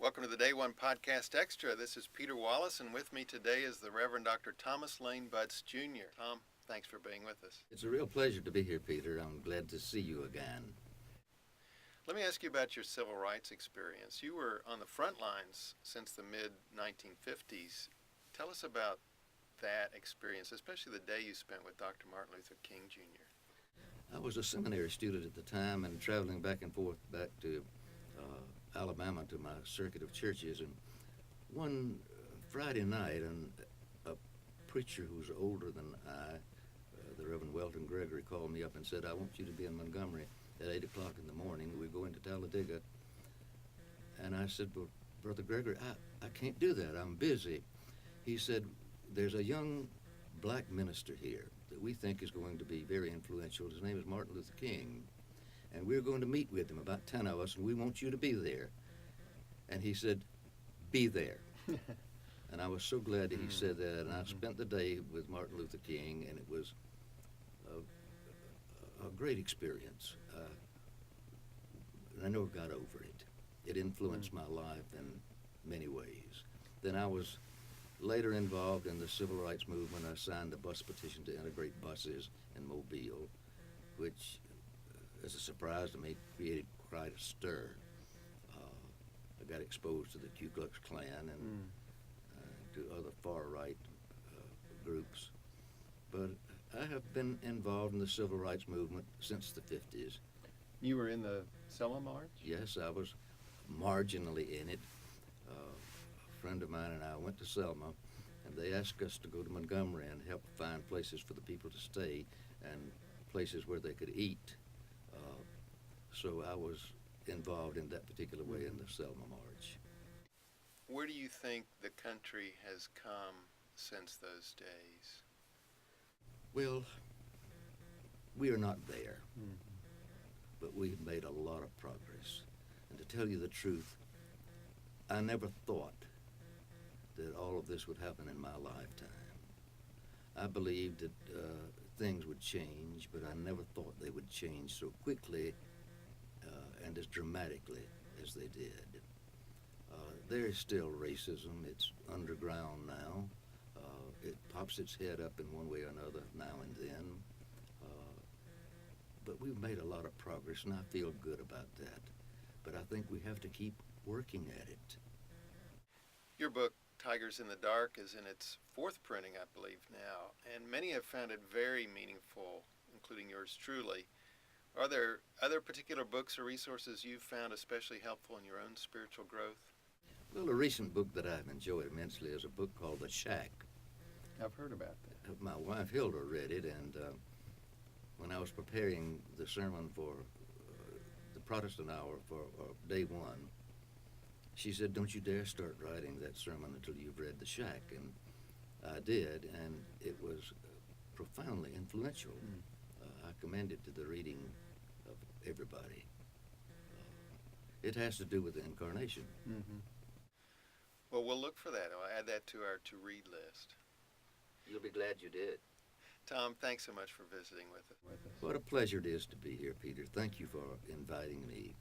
Welcome to the Day1 Podcast Extra. This is Peter Wallace, and with me today is the Reverend Dr. Thomas Lane Butts, Jr. Tom, thanks for being with us. It's a real pleasure to be here, Peter. I'm glad to see you again. Let me ask you about your civil rights experience. You were on the front lines since the mid-1950s. Tell us about that experience, especially the day you spent with Dr. Martin Luther King, Jr. I was a seminary student at the time and traveling back and forth back to Alabama to my circuit of churches. And one Friday night, a preacher who's older than I, the Reverend Welton Gregory, called me up and said, "I want you to be in Montgomery at 8 o'clock in the morning. We're going to Talladega." And I said, "Well, Brother Gregory, I can't do that. I'm busy." He said, "There's a young black minister here that we think is going to be very influential. His name is Martin Luther King. And we're going to meet with him, about 10 of us, and we want you to be there." And he said, "Be there." And I was so glad that he said that. And I spent the day with Martin Luther King, and it was a great experience. And I never got over it. It influenced my life in many ways. Then I was later involved in the civil rights movement. I signed a bus petition to integrate buses in Mobile, which, as a surprise to me, created quite a stir. I got exposed to the Ku Klux Klan and to other far-right groups. But I have been involved in the civil rights movement since the 50s. You were in the Selma March? Yes, I was marginally in it. A friend of mine and I went to Selma, and they asked us to go to Montgomery and help find places for the people to stay and places where they could eat. So I was involved in that particular way in the Selma March. Where do you think the country has come since those days? Well, we are not there, but we've made a lot of progress. And to tell you the truth, I never thought that all of this would happen in my lifetime. I believed that things would change, but I never thought they would change so quickly and as dramatically as they did. There is still racism. It's underground now. It pops its head up in one way or another now and then. But we've made a lot of progress, and I feel good about that. But I think we have to keep working at it. Your book, Tigers in the Dark, is in its fourth printing, I believe, now, and many have found it very meaningful, including yours truly. Are there other particular books or resources you've found especially helpful in your own spiritual growth? Well, a recent book that I've enjoyed immensely is a book called The Shack. I've heard about that. My wife Hilda read it, and when I was preparing the sermon for the Protestant Hour for Day 1, she said, "Don't you dare start writing that sermon until you've read The Shack." And I did, and it was profoundly influential. I commend it to the reading of everybody. It has to do with the incarnation. Well, we'll look for that. I'll add that to our to-read list. You'll be glad you did. Tom, thanks so much for visiting with us. What a pleasure it is to be here, Peter. Thank you for inviting me.